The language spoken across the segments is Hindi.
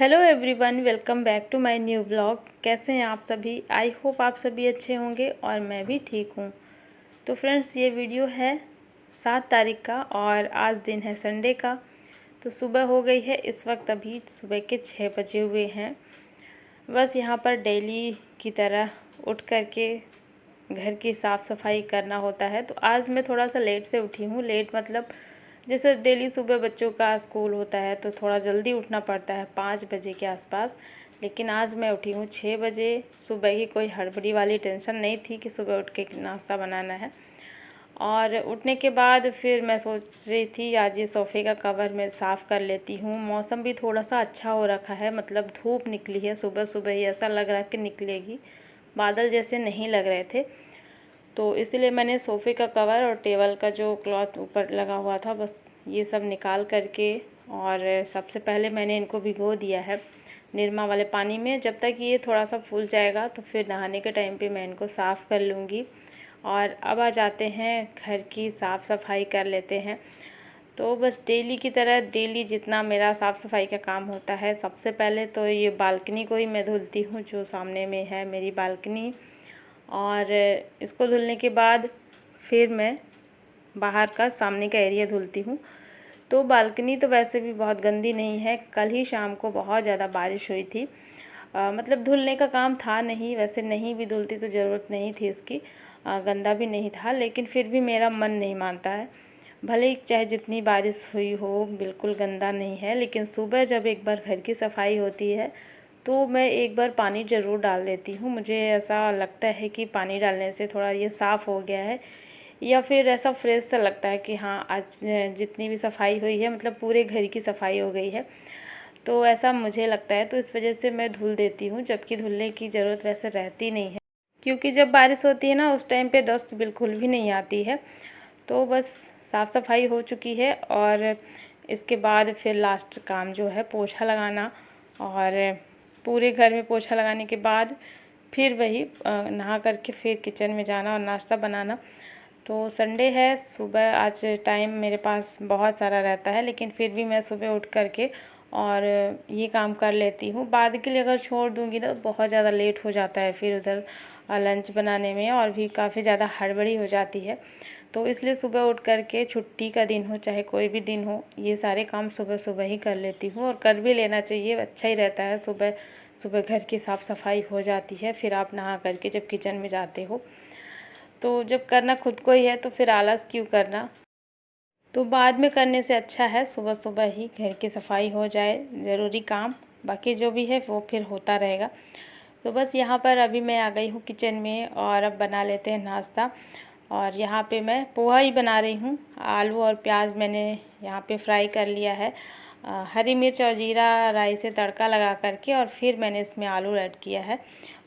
Hello everyone, welcome back to my new vlog. कैसे हैं आप सभी? आई होप आप सभी अच्छे होंगे और मैं भी ठीक हूँ। तो फ्रेंड्स, ये वीडियो है 7 तारीख का और आज दिन है संडे का। तो सुबह हो गई है, इस वक्त अभी सुबह के 6 बजे हुए हैं। बस यहाँ पर डेली की तरह उठ कर के घर की साफ़ सफाई करना होता है। तो आज मैं थोड़ा सा लेट से उठी हूँ। लेट मतलब जैसे डेली सुबह बच्चों का स्कूल होता है तो थोड़ा जल्दी उठना पड़ता है 5 बजे के आसपास। लेकिन आज मैं उठी हूँ 6 बजे। सुबह ही कोई हड़बड़ी वाली टेंशन नहीं थी कि सुबह उठ के नाश्ता बनाना है। और उठने के बाद फिर मैं सोच रही थी आज ये सोफ़े का कवर मैं साफ़ कर लेती हूँ। मौसम भी थोड़ा सा अच्छा हो रखा है, मतलब धूप निकली है सुबह सुबह ही, ऐसा लग रहा है कि निकलेगी। बादल जैसे नहीं लग रहे थे, तो इसीलिए मैंने सोफ़े का कवर और टेबल का जो क्लॉथ ऊपर लगा हुआ था बस ये सब निकाल करके, और सबसे पहले मैंने इनको भिगो दिया है निरमा वाले पानी में। जब तक ये थोड़ा सा फूल जाएगा तो फिर नहाने के टाइम पे मैं इनको साफ़ कर लूँगी। और अब आ जाते हैं घर की साफ़ सफाई कर लेते हैं। तो बस डेली की तरह डेली जितना मेरा साफ़ सफाई का काम होता है, सबसे पहले तो ये बालकनी को ही मैं धुलती हूँ, जो सामने में है मेरी बालकनी। और इसको धुलने के बाद फिर मैं बाहर का सामने का एरिया धुलती हूँ। तो बालकनी तो वैसे भी बहुत गंदी नहीं है। कल ही शाम को बहुत ज़्यादा बारिश हुई थी। मतलब धुलने का काम था नहीं, वैसे नहीं भी धुलती तो ज़रूरत नहीं थी इसकी। गंदा भी नहीं था, लेकिन फिर भी मेरा मन नहीं मानता है। भले ही चाहे जितनी बारिश हुई हो, बिल्कुल गंदा नहीं है। लेकिन सुबह जब एक बार घर की सफाई होती है तो मैं एक बार पानी ज़रूर डाल देती हूँ। मुझे ऐसा लगता है कि पानी डालने से थोड़ा ये साफ़ हो गया है, या फिर ऐसा फ्रेश सा लगता है कि हाँ आज जितनी भी सफाई हुई है, मतलब पूरे घर की सफाई हो गई है। तो ऐसा मुझे लगता है, तो इस वजह से मैं धुल देती हूँ, जबकि धुलने की ज़रूरत वैसे रहती नहीं है, क्योंकि जब बारिश होती है ना उस टाइम पे डस्ट बिल्कुल भी नहीं आती है। तो बस साफ़ सफाई हो चुकी है और इसके बाद फिर लास्ट काम जो है पोछा लगाना। और पूरे घर में पोछा लगाने के बाद फिर वही नहा करके फिर किचन में जाना और नाश्ता बनाना। तो संडे है, सुबह आज टाइम मेरे पास बहुत सारा रहता है, लेकिन फिर भी मैं सुबह उठ करके और ये काम कर लेती हूँ। बाद के लिए अगर छोड़ दूँगी ना बहुत ज़्यादा लेट हो जाता है फिर उधर लंच बनाने में, और भी काफ़ी ज़्यादा हड़बड़ी हो जाती है। तो इसलिए सुबह उठ करके, छुट्टी का दिन हो चाहे कोई भी दिन हो, ये सारे काम सुबह सुबह ही कर लेती हूँ। और कर भी लेना चाहिए, अच्छा ही रहता है। सुबह सुबह घर की साफ़ सफाई हो जाती है, फिर आप नहा करके जब किचन में जाते हो तो जब करना खुद को ही है तो फिर आलस क्यों करना। तो बाद में करने से अच्छा है सुबह सुबह ही घर की सफाई हो जाए, ज़रूरी काम। बाकी जो भी है वो फिर होता रहेगा। तो बस यहाँ पर अभी मैं आ गई हूँ किचन में और अब बना लेते हैं नाश्ता। और यहाँ पे मैं पोहा ही बना रही हूँ। आलू और प्याज मैंने यहाँ पे फ्राई कर लिया है। हरी मिर्च और जीरा राई से तड़का लगा करके, और फिर मैंने इसमें आलू ऐड किया है।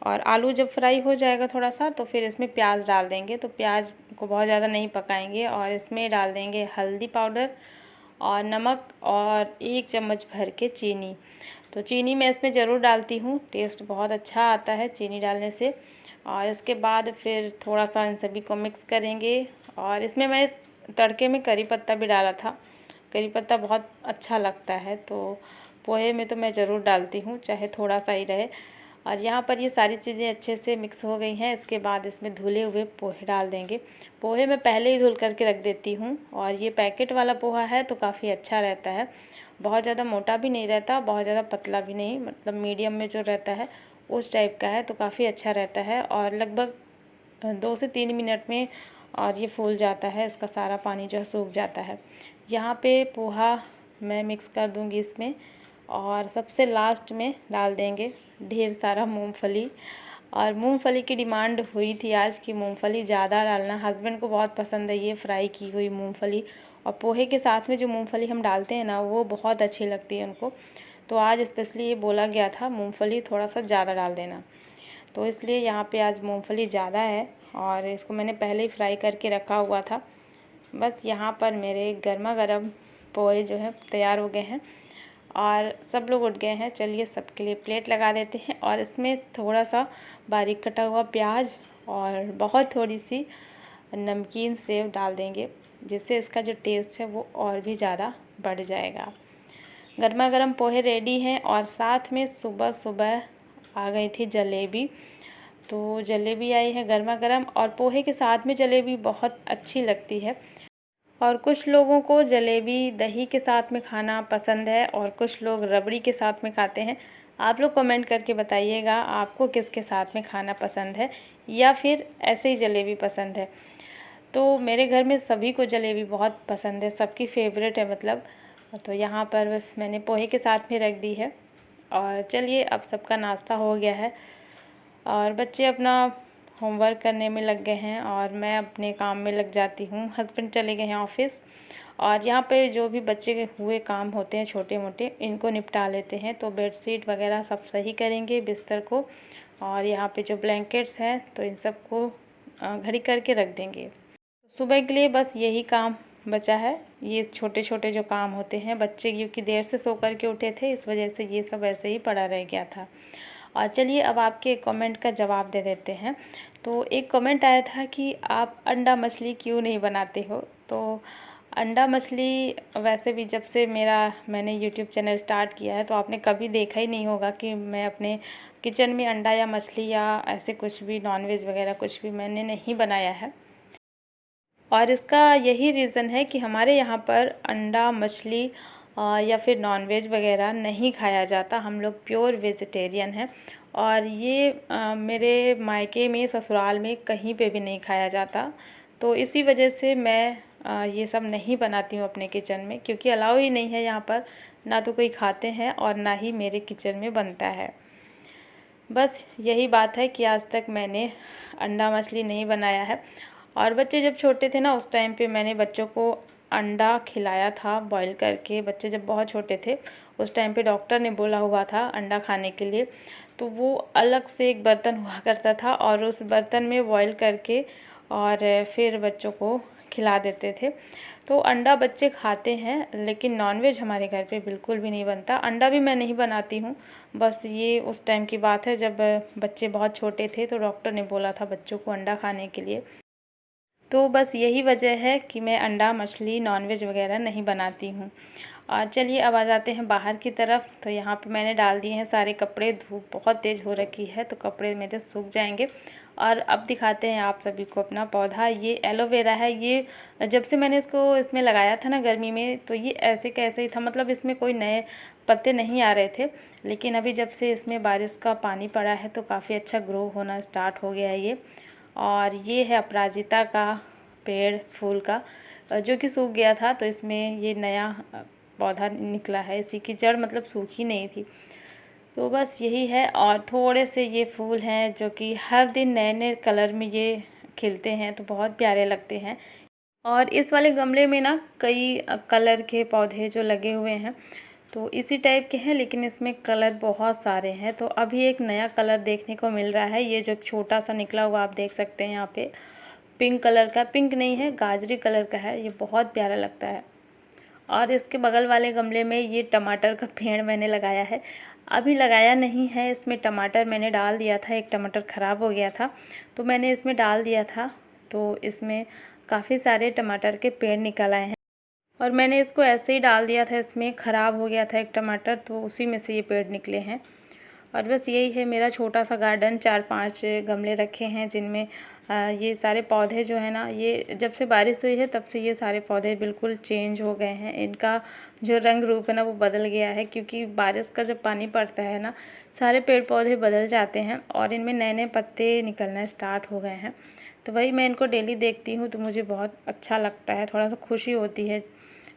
और आलू जब फ्राई हो जाएगा थोड़ा सा तो फिर इसमें प्याज डाल देंगे। तो प्याज को बहुत ज़्यादा नहीं पकाएंगे, और इसमें डाल देंगे हल्दी पाउडर और नमक और 1 चम्मच भर के चीनी। तो चीनी मैं इसमें ज़रूर डालती हूँ, टेस्ट बहुत अच्छा आता है चीनी डालने से। और इसके बाद फिर थोड़ा सा इन सभी को मिक्स करेंगे। और इसमें मैं तड़के में करी पत्ता भी डाला था। करी पत्ता बहुत अच्छा लगता है, तो पोहे में तो मैं ज़रूर डालती हूँ, चाहे थोड़ा सा ही रहे। और यहाँ पर ये सारी चीज़ें अच्छे से मिक्स हो गई हैं। इसके बाद इसमें धुले हुए पोहे डाल देंगे। पोहे मैं पहले ही धुल करके रख देती हूँ, और ये पैकेट वाला पोहा है तो काफ़ी अच्छा रहता है। बहुत ज़्यादा मोटा भी नहीं रहता, बहुत ज़्यादा पतला भी नहीं, मतलब मीडियम में जो रहता है उस टाइप का है, तो काफ़ी अच्छा रहता है। और लगभग 2 से 3 मिनट में और ये फूल जाता है, इसका सारा पानी जो है सूख जाता है। यहाँ पे पोहा मैं मिक्स कर दूँगी इसमें, और सबसे लास्ट में डाल देंगे ढेर सारा मूंगफली। और मूंगफली की डिमांड हुई थी आज की मूंगफली ज़्यादा डालना, हस्बैंड को बहुत पसंद है ये फ्राई की हुई मूंगफली। और पोहे के साथ में जो मूंगफली हम डालते हैं ना वो बहुत अच्छी लगती है उनको। तो आज स्पेशली ये बोला गया था मूंगफली थोड़ा सा ज़्यादा डाल देना, तो इसलिए यहाँ पे आज मूंगफली ज़्यादा है। और इसको मैंने पहले ही फ्राई करके रखा हुआ था। बस यहाँ पर मेरे गर्मा गर्म पोहे जो है तैयार हो गए हैं और सब लोग उठ गए हैं। चलिए सबके लिए प्लेट लगा देते हैं, और इसमें थोड़ा सा बारीक कटा हुआ प्याज और बहुत थोड़ी सी नमकीन सेव डाल देंगे, जिससे इसका जो टेस्ट है वो और भी ज़्यादा बढ़ जाएगा। गर्मा गर्म पोहे रेडी हैं और साथ में सुबह सुबह आ गई थी जलेबी। तो जलेबी आई है गर्मा गर्म और पोहे के साथ में जलेबी बहुत अच्छी लगती है। और कुछ लोगों को जलेबी दही के साथ में खाना पसंद है और कुछ लोग रबड़ी के साथ में खाते हैं। आप लोग कमेंट करके बताइएगा आपको किसके साथ में खाना पसंद है या फिर ऐसे ही जलेबी पसंद है। तो मेरे घर में सभी को जलेबी बहुत पसंद है, सबकी फेवरेट है मतलब। तो यहाँ पर बस मैंने पोहे के साथ में रख दी है। और चलिए अब सबका नाश्ता हो गया है और बच्चे अपना होमवर्क करने में लग गए हैं और मैं अपने काम में लग जाती हूँ। हस्बैंड चले गए हैं ऑफिस और यहाँ पे जो भी बच्चे के हुए काम होते हैं छोटे मोटे इनको निपटा लेते हैं। तो बेडशीट वगैरह सब सही करेंगे, बिस्तर को, और यहाँ पे जो ब्लैंकेट्स हैं तो इन सब को घड़ी करके रख देंगे। सुबह के लिए बस यही काम बचा है। ये छोटे छोटे जो काम होते हैं, बच्चे क्योंकि देर से सो कर के उठे थे इस वजह से ये सब ऐसे ही पड़ा रह गया था। और चलिए अब आपके कमेंट का जवाब दे देते हैं। तो एक कमेंट आया था कि आप अंडा मछली क्यों नहीं बनाते हो। तो अंडा मछली वैसे भी जब से मैंने यूट्यूब चैनल स्टार्ट किया है तो आपने कभी देखा ही नहीं होगा कि मैं अपने किचन में अंडा या मछली या ऐसे कुछ भी नॉनवेज वगैरह कुछ भी मैंने नहीं बनाया है। और इसका यही रीज़न है कि हमारे यहाँ पर अंडा मछली या फिर नॉनवेज वगैरह नहीं खाया जाता। हम लोग प्योर वेजिटेरियन हैं और ये मेरे मायके में ससुराल में कहीं पे भी नहीं खाया जाता। तो इसी वजह से मैं ये सब नहीं बनाती हूँ अपने किचन में, क्योंकि अलाउ ही नहीं है यहाँ पर, ना तो कोई खाते हैं और ना ही मेरे किचन में बनता है। बस यही बात है कि आज तक मैंने अंडा मछली नहीं बनाया है। और बच्चे जब छोटे थे ना उस टाइम पे मैंने बच्चों को अंडा खिलाया था बॉईल करके। बच्चे जब बहुत छोटे थे उस टाइम पे डॉक्टर ने बोला हुआ था अंडा खाने के लिए, तो वो अलग से एक बर्तन हुआ करता था और उस बर्तन में बॉईल करके और फिर बच्चों को खिला देते थे। तो अंडा बच्चे खाते हैं लेकिन नॉनवेज हमारे घर पे बिल्कुल भी नहीं बनता। अंडा भी मैं नहीं बनाती हूँ, बस ये उस टाइम की बात है जब बच्चे बहुत छोटे थे तो डॉक्टर ने बोला था बच्चों को अंडा खाने के लिए। तो बस यही वजह है कि मैं अंडा मछली नॉनवेज वगैरह नहीं बनाती हूँ। और चलिए अब आ जाते हैं बाहर की तरफ। तो यहाँ पे मैंने डाल दिए हैं सारे कपड़े, धूप बहुत तेज़ हो रखी है तो कपड़े मेरे सूख जाएंगे। और अब दिखाते हैं आप सभी को अपना पौधा। ये एलोवेरा है। ये जब से मैंने इसको इसमें लगाया था ना गर्मी में तो ये ऐसे कैसे ही था, मतलब इसमें कोई नए पत्ते नहीं आ रहे थे। लेकिन अभी जब से इसमें बारिश का पानी पड़ा है तो काफ़ी अच्छा ग्रो होना स्टार्ट हो गया है ये। और ये है अपराजिता का पेड़ फूल का, जो कि सूख गया था तो इसमें ये नया पौधा निकला है। इसी की जड़ मतलब सूखी नहीं थी। तो बस यही है। और थोड़े से ये फूल हैं जो कि हर दिन नए नए कलर में ये खिलते हैं तो बहुत प्यारे लगते हैं। और इस वाले गमले में ना कई कलर के पौधे जो लगे हुए हैं तो इसी टाइप के हैं, लेकिन इसमें कलर बहुत सारे हैं। तो अभी एक नया कलर देखने को मिल रहा है। ये जो छोटा सा निकला हुआ आप देख सकते हैं यहाँ पे, पिंक कलर का, पिंक नहीं है गाजरी कलर का है। ये बहुत प्यारा लगता है। और इसके बगल वाले गमले में ये टमाटर का पेड़ मैंने लगाया है। अभी लगाया नहीं है, इसमें टमाटर मैंने डाल दिया था। एक टमाटर ख़राब हो गया था तो मैंने इसमें डाल दिया था, तो इसमें काफ़ी सारे टमाटर के पेड़ निकल आए हैं। और मैंने इसको ऐसे ही डाल दिया था, इसमें ख़राब हो गया था एक टमाटर तो उसी में से ये पेड़ निकले हैं। और बस यही है मेरा छोटा सा गार्डन। 4-5 गमले रखे हैं जिनमें ये सारे पौधे जो है ना, ये जब से बारिश हुई है तब से ये सारे पौधे बिल्कुल चेंज हो गए हैं। इनका जो रंग रूप है ना वो बदल गया है, क्योंकि बारिश का जब पानी पड़ता है ना सारे पेड़ पौधे बदल जाते हैं और इनमें नए नए पत्ते निकलना स्टार्ट हो गए हैं। तो वही मैं इनको डेली देखती हूँ तो मुझे बहुत अच्छा लगता है, थोड़ा सा खुशी होती है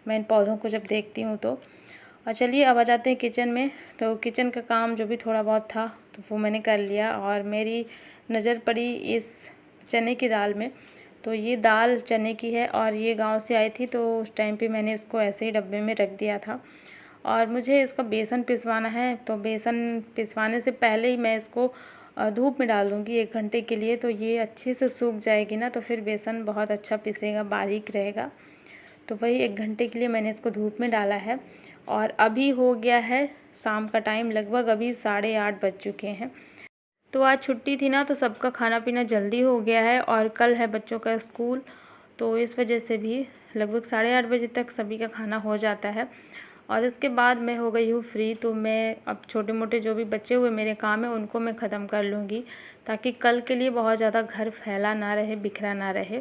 मैं इन पौधों को जब देखती हूँ तो। और चलिए अब आ जाते हैं किचन में। तो किचन का काम जो भी थोड़ा बहुत था तो वो मैंने कर लिया। और मेरी नज़र पड़ी इस चने की दाल में। तो ये दाल चने की है और ये गांव से आई थी तो उस टाइम पे मैंने इसको ऐसे ही डब्बे में रख दिया था। और मुझे इसका बेसन पिसवाना है, तो बेसन पिसवाने से पहले ही मैं इसको धूप में डाल दूँगी 1 घंटे के लिए। तो ये अच्छे से सूख जाएगी ना तो फिर बेसन बहुत अच्छा पिसेगा, बारीक रहेगा। तो वही 1 घंटे के लिए मैंने इसको धूप में डाला है। और अभी हो गया है शाम का टाइम, लगभग अभी 8:30 बज चुके हैं। तो आज छुट्टी थी ना तो सबका खाना पीना जल्दी हो गया है और कल है बच्चों का स्कूल, तो इस वजह से भी लगभग 8:30 बजे तक सभी का खाना हो जाता है। और इसके बाद मैं हो गई हूँ फ्री। तो मैं अब छोटे मोटे जो भी बचे हुए मेरे काम हैं उनको मैं ख़त्म कर लूँगी, ताकि कल के लिए बहुत ज़्यादा घर फैला ना रहे, बिखरा ना रहे।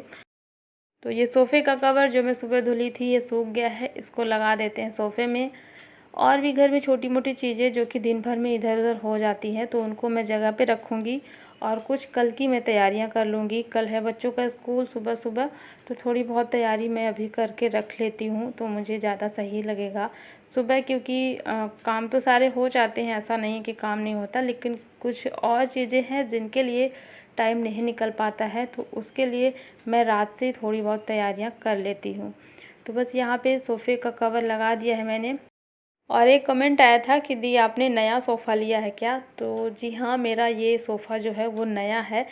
तो ये सोफ़े का कवर जो मैं सुबह धुली थी ये सूख गया है, इसको लगा देते हैं सोफ़े में। और भी घर में छोटी मोटी चीज़ें जो कि दिन भर में इधर उधर हो जाती हैं तो उनको मैं जगह पे रखूँगी। और कुछ कल की मैं तैयारियां कर लूँगी। कल है बच्चों का स्कूल सुबह सुबह, तो थोड़ी बहुत तैयारी मैं अभी करके रख लेती हूँ तो मुझे ज़्यादा सही लगेगा सुबह। क्योंकि काम तो सारे हो जाते हैं, ऐसा नहीं कि काम नहीं होता, लेकिन कुछ और चीज़ें हैं जिनके लिए टाइम नहीं निकल पाता है, तो उसके लिए मैं रात से थोड़ी बहुत तैयारियां कर लेती हूँ। तो बस यहाँ पे सोफ़े का कवर लगा दिया है मैंने। और एक कमेंट आया था कि दी आपने नया सोफ़ा लिया है क्या? तो जी हाँ, मेरा ये सोफ़ा जो है वो नया है।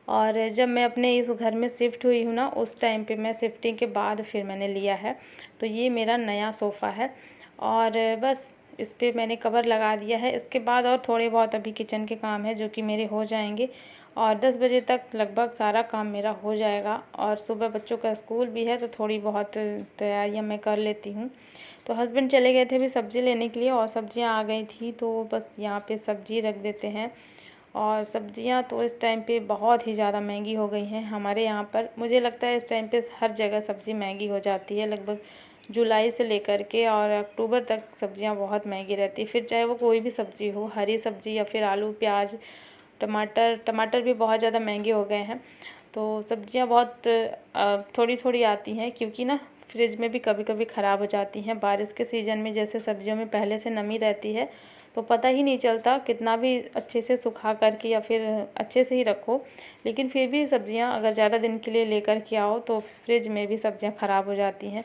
और जब मैं अपने इस घर में शिफ्ट हुई हूँ ना, उस टाइम पे मैं शिफ्टिंग के बाद फिर मैंने लिया है। तो ये मेरा नया सोफ़ा है और बस इस पे मैंने कवर लगा दिया है। इसके बाद और थोड़े बहुत अभी किचन के काम है जो कि मेरे हो जाएंगे और 10 बजे तक लगभग सारा काम मेरा हो जाएगा। और सुबह बच्चों का स्कूल भी है तो थोड़ी बहुत तैयारियां मैं कर लेती हूँ। तो हस्बैंड चले गए थे अभी सब्ज़ी लेने के लिए और सब्ज़ियाँ आ गई थी, तो बस यहाँ पे सब्ज़ी रख देते हैं। और सब्ज़ियाँ तो इस टाइम पे बहुत ही ज़्यादा महंगी हो गई हैं हमारे यहाँ पर। मुझे लगता है इस टाइम पे हर जगह सब्ज़ी महंगी हो जाती है, लगभग जुलाई से लेकर के और अक्टूबर तक सब्ज़ियाँ बहुत महंगी रहती है। फिर चाहे वो कोई भी सब्ज़ी हो, हरी सब्ज़ी या फिर आलू प्याज टमाटर भी बहुत ज़्यादा महंगे हो गए हैं। तो सब्ज़ियाँ बहुत थोड़ी थोड़ी आती हैं, क्योंकि ना फ्रिज में भी कभी कभी ख़राब हो जाती हैं। बारिश के सीज़न में जैसे सब्ज़ियों में पहले से नमी रहती है तो पता ही नहीं चलता, कितना भी अच्छे से सुखा करके या फिर अच्छे से ही रखो, लेकिन फिर भी सब्ज़ियाँ अगर ज़्यादा दिन के लिए लेकर के आओ तो फ्रिज में भी सब्ज़ियाँ ख़राब हो जाती हैं।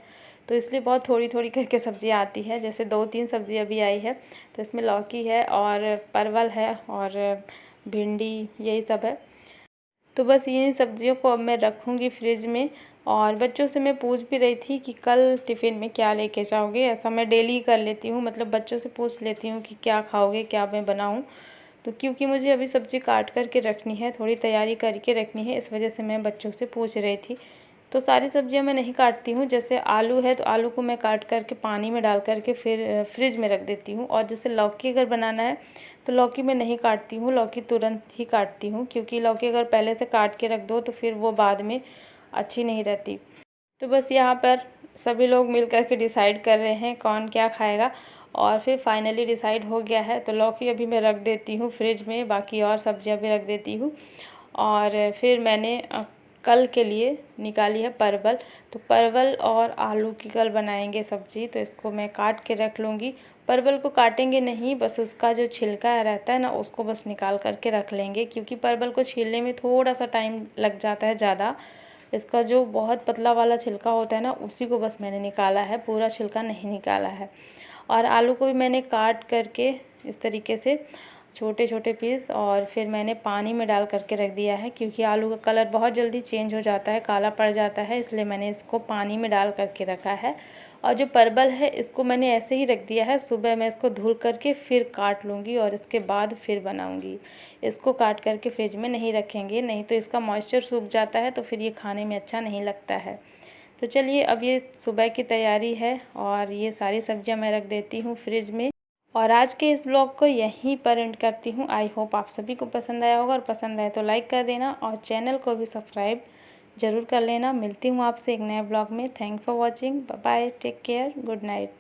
तो इसलिए बहुत थोड़ी थोड़ी करके सब्ज़ियाँ आती है। जैसे 2-3 सब्ज़ी अभी आई है, तो इसमें लौकी है और परवल है और भिंडी, यही सब है। तो बस इन्हीं सब्जियों को अब मैं रखूँगी फ्रिज में। और बच्चों से मैं पूछ भी रही थी कि कल टिफ़िन में क्या लेके जाओगे। ऐसा मैं डेली कर लेती हूँ, मतलब बच्चों से पूछ लेती हूँ कि क्या खाओगे, क्या मैं बनाऊँ। तो क्योंकि मुझे अभी सब्ज़ी काट करके रखनी है, थोड़ी तैयारी करके रखनी है, इस वजह से मैं बच्चों से पूछ रही थी। तो सारी सब्जियां मैं नहीं काटती हूँ। जैसे आलू है तो आलू को मैं काट करके पानी में डाल करके फिर फ्रिज में रख देती हूँ। और जैसे लौकी अगर बनाना है तो लौकी मैं नहीं काटती हूँ, लौकी तुरंत ही काटती हूँ, क्योंकि लौकी अगर पहले से काट के रख दो तो फिर वो बाद में अच्छी नहीं रहती। तो बस यहाँ पर सभी लोग मिल कर के डिसाइड कर रहे हैं कौन क्या खाएगा और फिर फाइनली डिसाइड हो गया है। तो लौकी अभी मैं रख देती हूँ फ्रिज में, बाकी और सब्जियाँ भी रख देती हूँ। और फिर मैंने कल के लिए निकाली है परवल। तो परवल और आलू की कल बनाएंगे सब्ज़ी, तो इसको मैं काट के रख लूँगी। परवल को काटेंगे नहीं, बस उसका जो छिलका रहता है ना उसको बस निकाल करके रख लेंगे, क्योंकि परवल को छीलने में थोड़ा सा टाइम लग जाता है ज़्यादा। इसका जो बहुत पतला वाला छिलका होता है ना उसी को बस मैंने निकाला है, पूरा छिलका नहीं निकाला है। और आलू को भी मैंने काट करके इस तरीके से छोटे छोटे पीस और फिर मैंने पानी में डाल करके रख दिया है, क्योंकि आलू का कलर बहुत जल्दी चेंज हो जाता है, काला पड़ जाता है, इसलिए मैंने इसको पानी में डाल करके रखा है। और जो परवल है इसको मैंने ऐसे ही रख दिया है, सुबह मैं इसको धुल करके फिर काट लूँगी और इसके बाद फिर बनाऊँगी। इसको काट करके फ्रिज में नहीं रखेंगे, नहीं तो इसका मॉइस्चर सूख जाता है तो फिर ये खाने में अच्छा नहीं लगता है। तो चलिए अब ये सुबह की तैयारी है और ये सारी सब्जियां मैं रख देती हूँ फ्रिज में। और आज के इस ब्लॉग को यहीं पर एंड करती हूँ। आई होप आप सभी को पसंद आया होगा, और पसंद आए तो लाइक कर देना और चैनल को भी सब्सक्राइब ज़रूर कर लेना। मिलती हूँ आपसे एक नए ब्लॉग में। Thank for watching, bye bye, take care, good night.